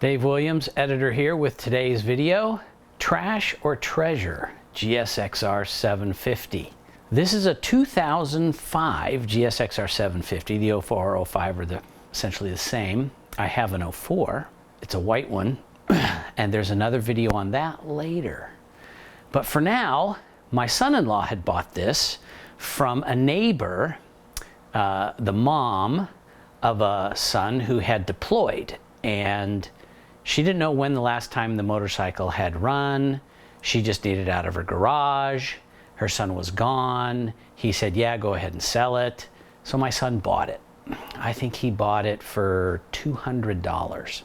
Dave Williams, editor here with today's video, Trash or Treasure GSX-R750. This is a 2005 GSX-R750. The 04 or 05 are essentially the same. I have an 04. It's a white one, and there's another video on that later. But for now, my son-in-law had bought this from a neighbor, the mom of a son who had deployed, and she didn't know when the last time the motorcycle had run. She just needed it out of her garage. Her son was gone. He said, yeah, go ahead and sell it. So my son bought it. I think he bought it for $200.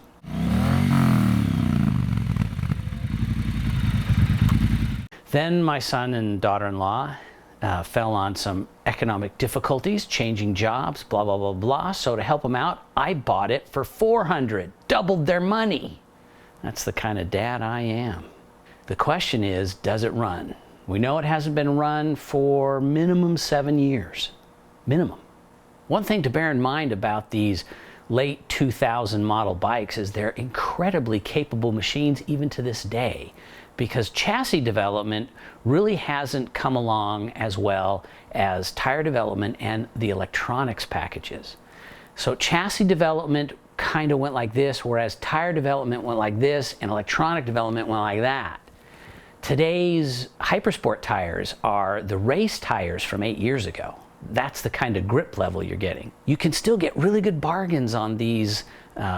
Then my son and daughter-in-law fell on some economic difficulties, changing jobs, blah, blah, blah, blah. So to help them out, I bought it for $400, doubled their money. That's the kind of dad I am. The question is, does it run? We know it hasn't been run for minimum 7 years, minimum. One thing to bear in mind about these late 2000 model bikes is they're incredibly capable machines even to this day, because chassis development really hasn't come along as well as tire development and the electronics packages. So chassis development kind of went like this, whereas tire development went like this and electronic development went like that. Today's Hypersport tires are the race tires from 8 years ago. That's the kind of grip level you're getting. You can still get really good bargains on these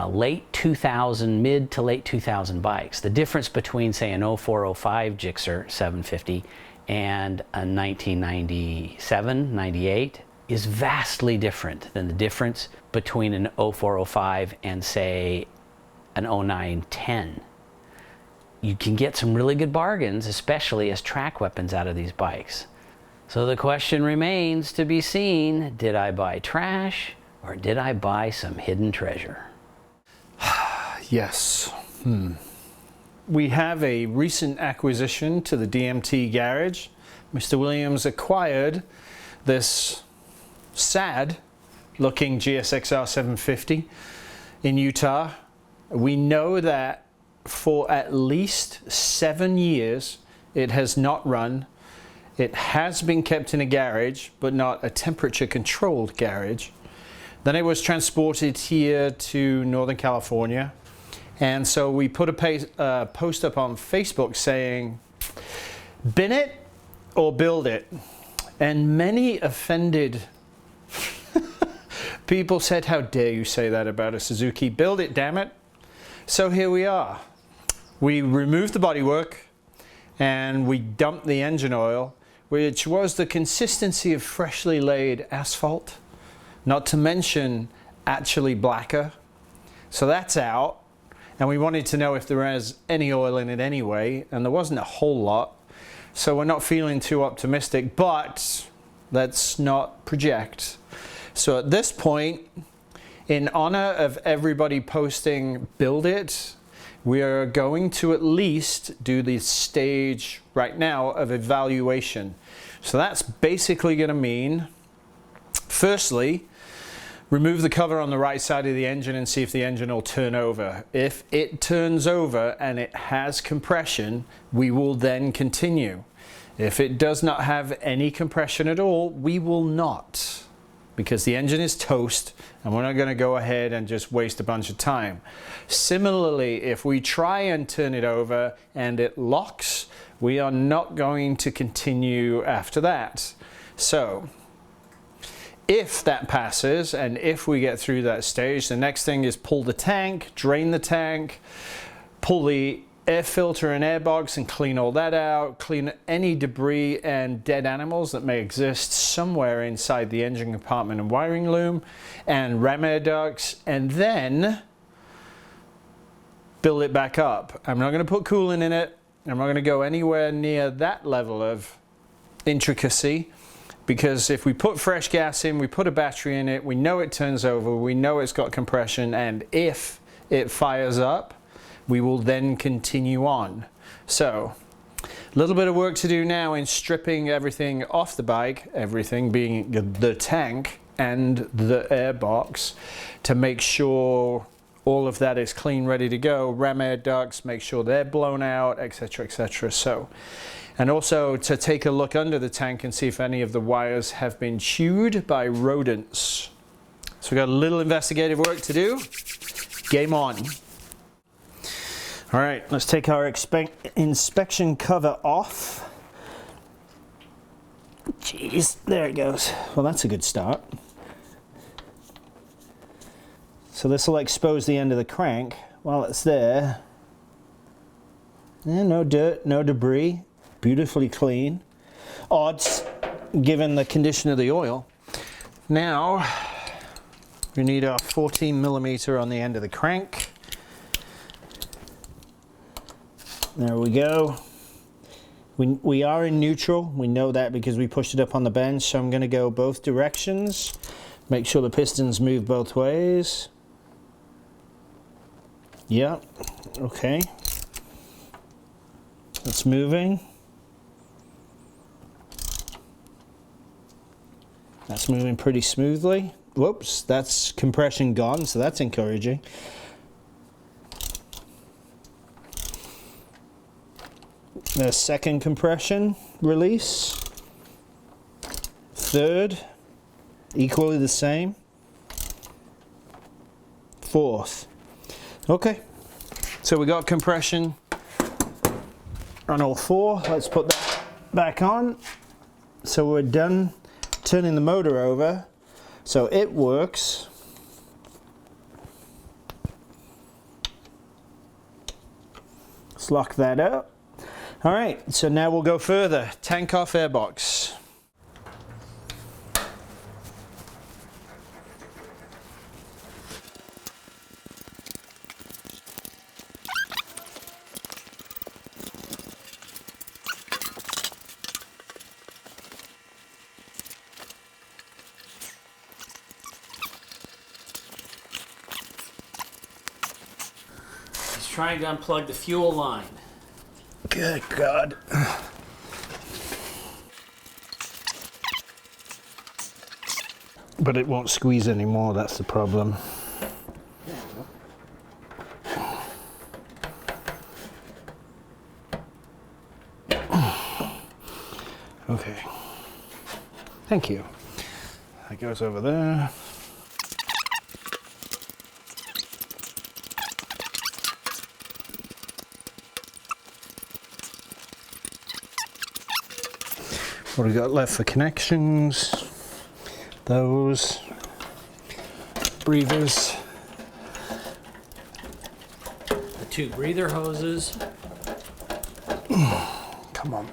late 2000, mid to late 2000 bikes. The difference between, say, an 04, 05 Gixxer 750 and a 1997, 98 is vastly different than the difference between an 04, 05 and, say, an 09, 10. You can get some really good bargains, especially as track weapons out of these bikes. So the question remains to be seen, did I buy trash or did I buy some hidden treasure? Yes. We have a recent acquisition to the DMT garage. Mr. Williams acquired this sad looking GSX-R750 in Utah. We know that for at least 7 years it has not run. It has been kept in a garage, but not a temperature controlled garage. Then it was transported here to Northern California. And so we put a post up on Facebook saying, bin it or build it. And many offended people said, how dare you say that about a Suzuki? Build it, damn it. So here we are. We removed the bodywork and we dumped the engine oil, which was the consistency of freshly laid asphalt, not to mention actually blacker. So that's out. And we wanted to know if there was any oil in it anyway, and there wasn't a whole lot. So we're not feeling too optimistic, but let's not project. So at this point, in honor of everybody posting build it, we are going to at least do the stage right now of evaluation. So that's basically going to mean, firstly, remove the cover on the right side of the engine and see if the engine will turn over. If it turns over and it has compression, we will then continue. If it does not have any compression at all, we will not, because the engine is toast and we're not going to go ahead and just waste a bunch of time. Similarly, if we try and turn it over and it locks, we are not going to continue after that. So if that passes and if we get through that stage, the next thing is pull the tank, drain the tank, pull the air filter and air box and clean all that out, clean any debris and dead animals that may exist somewhere inside the engine compartment and wiring loom, and ram air ducts, and then build it back up. I'm not going to put coolant in it. I'm not going to go anywhere near that level of intricacy, because if we put fresh gas in, we put a battery in it, we know it turns over, we know it's got compression, and if it fires up, we will then continue on. So a little bit of work to do now in stripping everything off the bike, everything being the tank and the air box, to make sure all of that is clean, ready to go. Ram air ducts, make sure they're blown out, etc., etc. So, and also to take a look under the tank and see if any of the wires have been chewed by rodents. So we've got a little investigative work to do. Game on. All right, let's take our inspection cover off. Jeez, there it goes. Well, that's a good start. So this will expose the end of the crank while it's there. No dirt, no debris, beautifully clean. Odds, given the condition of the oil. Now, we need our 14mm on the end of the crank. There we go. We are in neutral. We know that because we pushed it up on the bench. So I'm going to go both directions. Make sure the pistons move both ways. Yeah, okay. It's moving. That's moving pretty smoothly. Whoops, that's compression gone, so that's encouraging. The second compression release. Third, equally the same. Fourth. Okay, so we got compression on all four. Let's put that back on. So we're done turning the motor over. So it works. Let's lock that up. All right, so now we'll go further. Tank off airbox. He's trying to unplug the fuel line. Good God. But it won't squeeze anymore, that's the problem. Okay. Thank you. That goes over there. What do we got left for connections? Those breathers. The two breather hoses. Come on.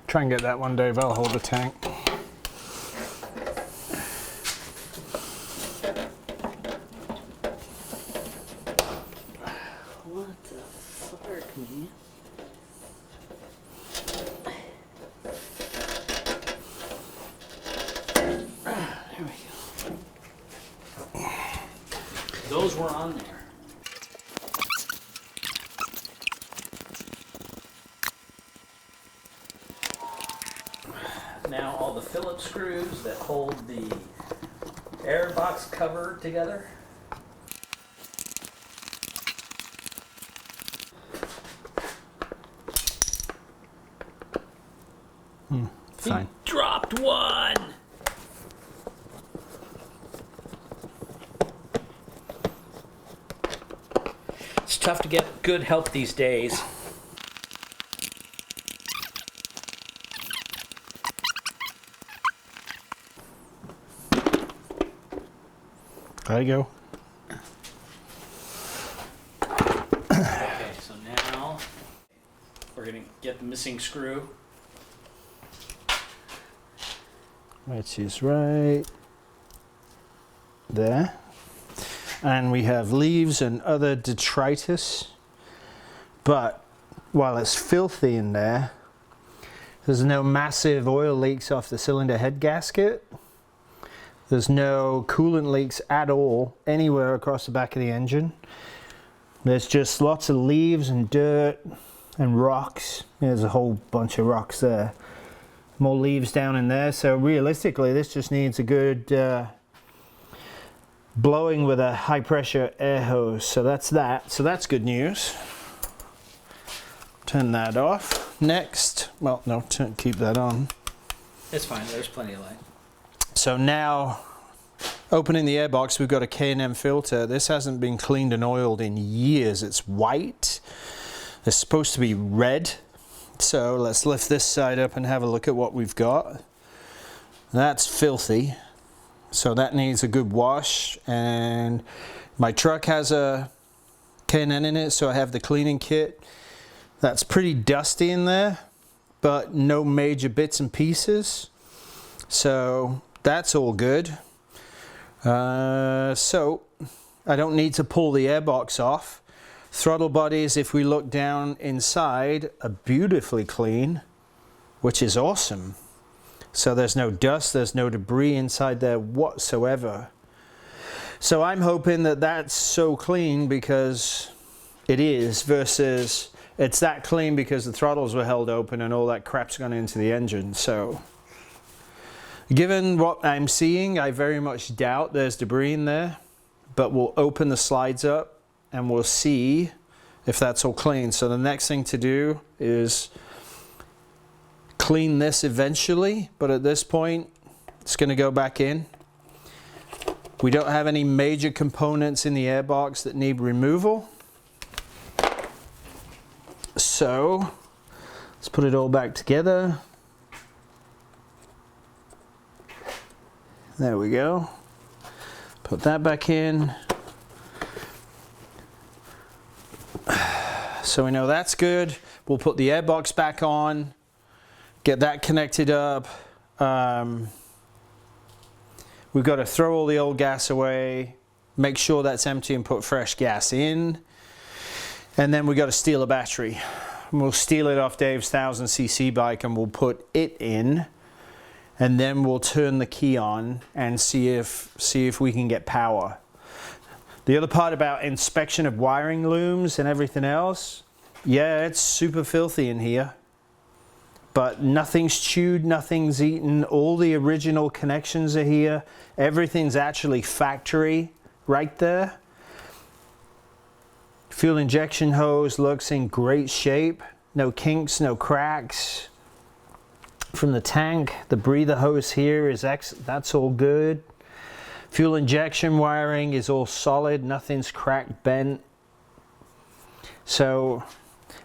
Try and get that one, Dave. I'll hold the tank. What the fuck, man? There we go. Those were on there. Now all the Phillips screws that hold the air box cover together. Fine. He dropped one. It's tough to get good help these days. There you go. Okay, so now we're going to get the missing screw. Which is right there. And we have leaves and other detritus. But while it's filthy in there, there's no massive oil leaks off the cylinder head gasket. There's no coolant leaks at all anywhere across the back of the engine. There's just lots of leaves and dirt and rocks. There's a whole bunch of rocks there. More leaves down in there. So realistically, this just needs a good blowing with a high pressure air hose. So that's that. So that's good news. Turn that off. Next, well, no, keep that on. It's fine, there's plenty of light. So now, opening the airbox, we've got a K&M filter. This hasn't been cleaned and oiled in years. It's white. It's supposed to be red. So let's lift this side up and have a look at what we've got. That's filthy. So that needs a good wash. And my truck has a K&N in it, so I have the cleaning kit. That's pretty dusty in there, but no major bits and pieces. So that's all good. So I don't need to pull the airbox off. Throttle bodies, if we look down inside, are beautifully clean, which is awesome. So there's no dust, there's no debris inside there whatsoever. So I'm hoping that that's so clean because it is, versus it's that clean because the throttles were held open and all that crap's gone into the engine. So given what I'm seeing, I very much doubt there's debris in there, but we'll open the slides up and we'll see if that's all clean. So the next thing to do is clean this eventually, but at this point it's going to go back in. We don't have any major components in the airbox that need removal. So let's put it all back together. There we go. Put that back in. So we know that's good. We'll put the airbox back on, get that connected up. We've got to throw all the old gas away, make sure that's empty and put fresh gas in. And then we've got to steal a battery. We'll steal it off Dave's 1000cc bike and we'll put it in. And then we'll turn the key on and see if we can get power. The other part about inspection of wiring looms and everything else, yeah, it's super filthy in here. But nothing's chewed, nothing's eaten. All the original connections are here. Everything's actually factory right there. Fuel injection hose looks in great shape. No kinks, no cracks. From the tank, the breather hose here is that's all good. Fuel injection wiring is all solid, nothing's cracked, bent. So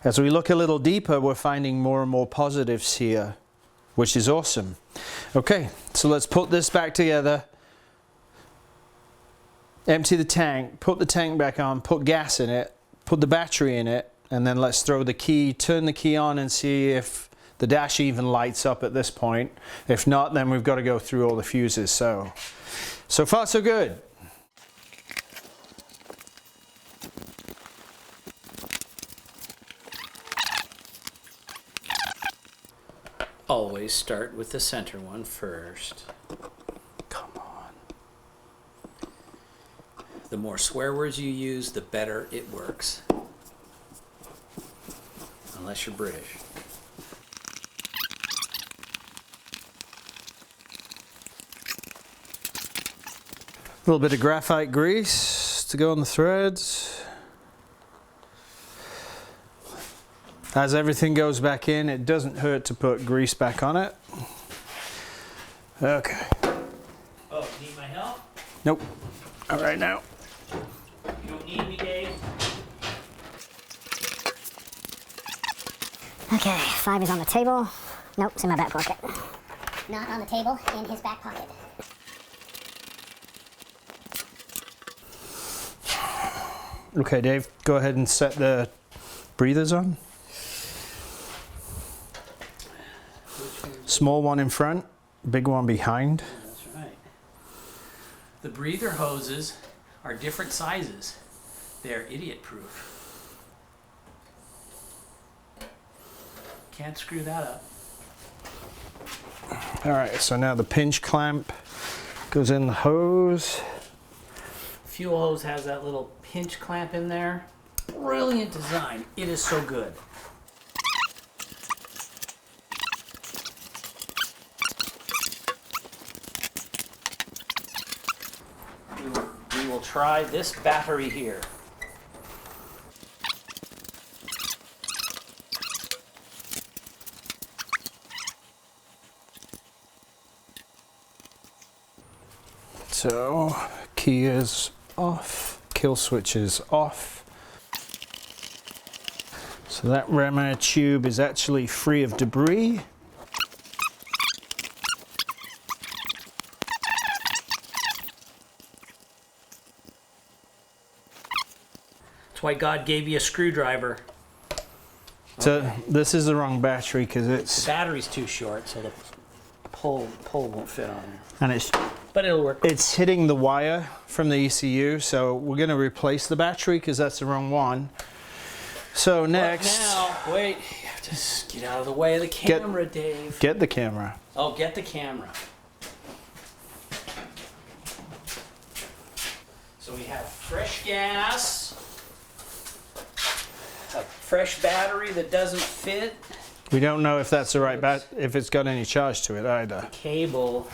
as we look a little deeper, we're finding more and more positives here, which is awesome. Okay, so let's put this back together. Empty the tank, put the tank back on, put gas in it, put the battery in it, and then let's throw the key, turn the key on and see if the dash even lights up at this point. If not, then we've got to go through all the fuses. So far so good. Always start with the center one first. Come on. The more swear words you use, the better it works. Unless you're British. A little bit of graphite grease to go on the threads. As everything goes back in, it doesn't hurt to put grease back on it. Okay. Oh, need my help? Nope. All right now. You don't need me, Dave? Okay, 5 is on the table. Nope, it's in my back pocket. Not on the table, in his back pocket. Okay, Dave, go ahead and set the breathers on. Small one in front, big one behind. That's right. The breather hoses are different sizes. They're idiot-proof. Can't screw that up. All right, so now the pinch clamp goes in the hose. Fuel hose has that little pinch clamp in there. Brilliant design. It is so good. We will try this battery here. So, key is off, kill switch is off. So that Rama tube is actually free of debris. That's why God gave you a screwdriver. So this is the wrong battery because The it's battery's too short, so the pull won't fit on there. and it's But it'll work. it's hitting the wire from the ECU. So we're going to replace the battery because that's the wrong one. So next, Now, wait. You have to just get out of the way of the camera, Dave. get the camera. Oh, get the camera. So we have fresh gas, a fresh battery that doesn't fit, We don't know if that's the right if it's got any charge to it either. cable.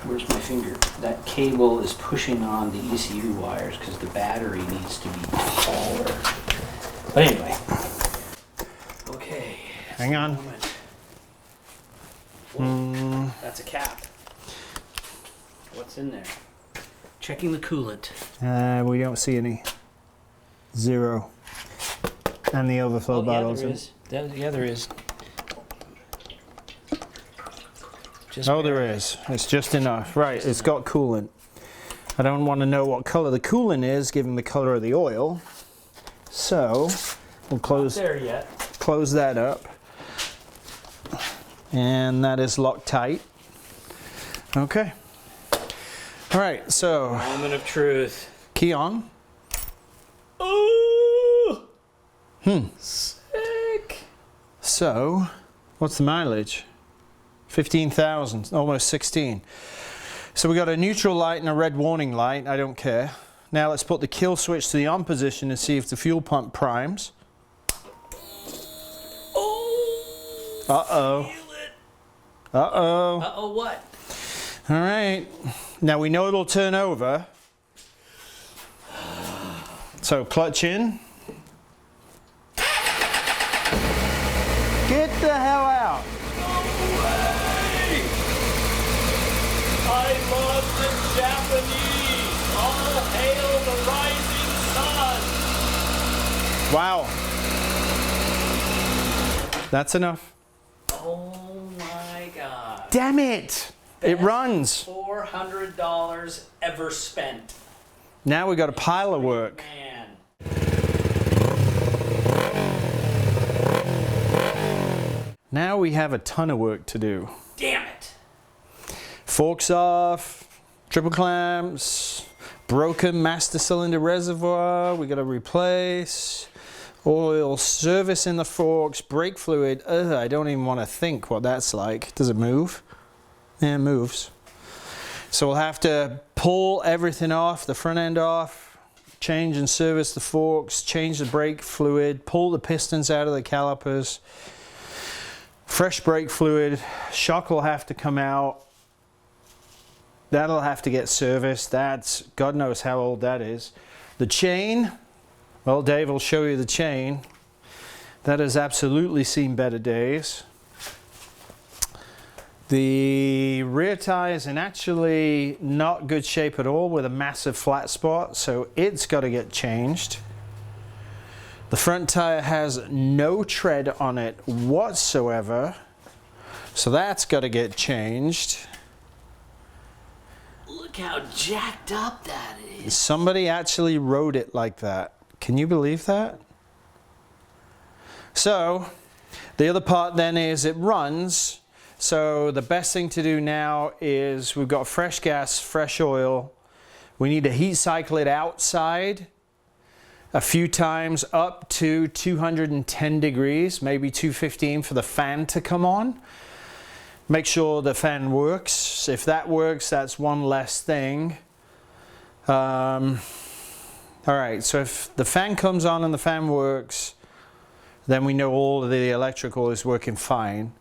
Where's my finger? That cable is pushing on the ECU wires because the battery needs to be taller. But anyway. Okay. Hang on. Whoa, that's a cap. What's in there? Checking the coolant. We don't see any. Zero. And the overflow bottles. Yeah, there is. Yeah, there is. Just Oh, there is. It's just enough. Right, it's got coolant. I don't want to know what color the coolant is, given the color of the oil. So, we'll close there yet. close that up. And that is locked tight. Okay. All right, so Moment of truth. key on. Ooh! Sick! So, what's the mileage? 15,000, almost 16. So we got a neutral light and a red warning light. I don't care. Now let's put the kill switch to the on position and see if the fuel pump primes. Oh! Uh-oh. Feel it. Uh-oh. Uh-oh, what? All right. Now we know it'll turn over. So clutch in. Get the hell out. I love the Japanese! All hail the rising sun! Wow. That's enough. Oh my god. Damn it. It runs. $400 ever spent. Now we got a pile of work. Man. Now we have a ton of work to do. Damn it. Forks off, triple clamps, broken master cylinder reservoir, we got to replace, oil service in the forks, brake fluid. Ugh, I don't even want to think what that's like. Does it move? Yeah, it moves. So we'll have to pull everything off, the front end off, change and service the forks, change the brake fluid, pull the pistons out of the calipers, fresh brake fluid, shock will have to come out. That'll have to get serviced. That's, God knows how old that is. The chain, well, Dave will show you the chain. That has absolutely seen better days. The rear tire is in actually not good shape at all with a massive flat spot, so it's got to get changed. The front tire has no tread on it whatsoever, so that's got to get changed. Look how jacked up that is. Somebody actually rode it like that. Can you believe that? So, the other part then is it runs. So the best thing to do now is we've got fresh gas, fresh oil. We need to heat cycle it outside a few times up to 210 degrees, maybe 215 for the fan to come on. Make sure the fan works. If that works, that's one less thing. All right, so if the fan comes on and the fan works, then we know all of the electrical is working fine.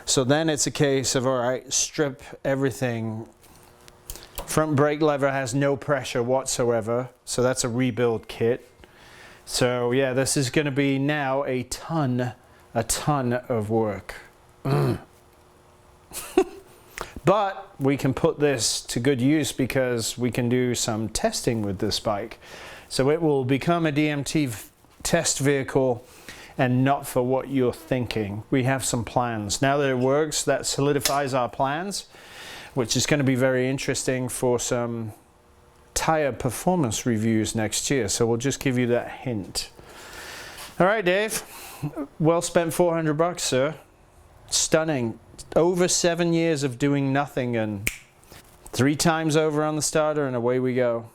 So then it's a case of, all right, strip everything Front brake lever has no pressure whatsoever, so that's a rebuild kit. So yeah, this is going to be now a ton of work. But we can put this to good use because we can do some testing with this bike. So it will become a DMT test vehicle and not for what you're thinking. We have some plans. Now that it works, that solidifies our plans, which is going to be very interesting for some tire performance reviews next year. So we'll just give you that hint. All right, Dave. Well spent 400 bucks, sir. Stunning. Over 7 years of doing nothing and 3 times over on the starter and away we go.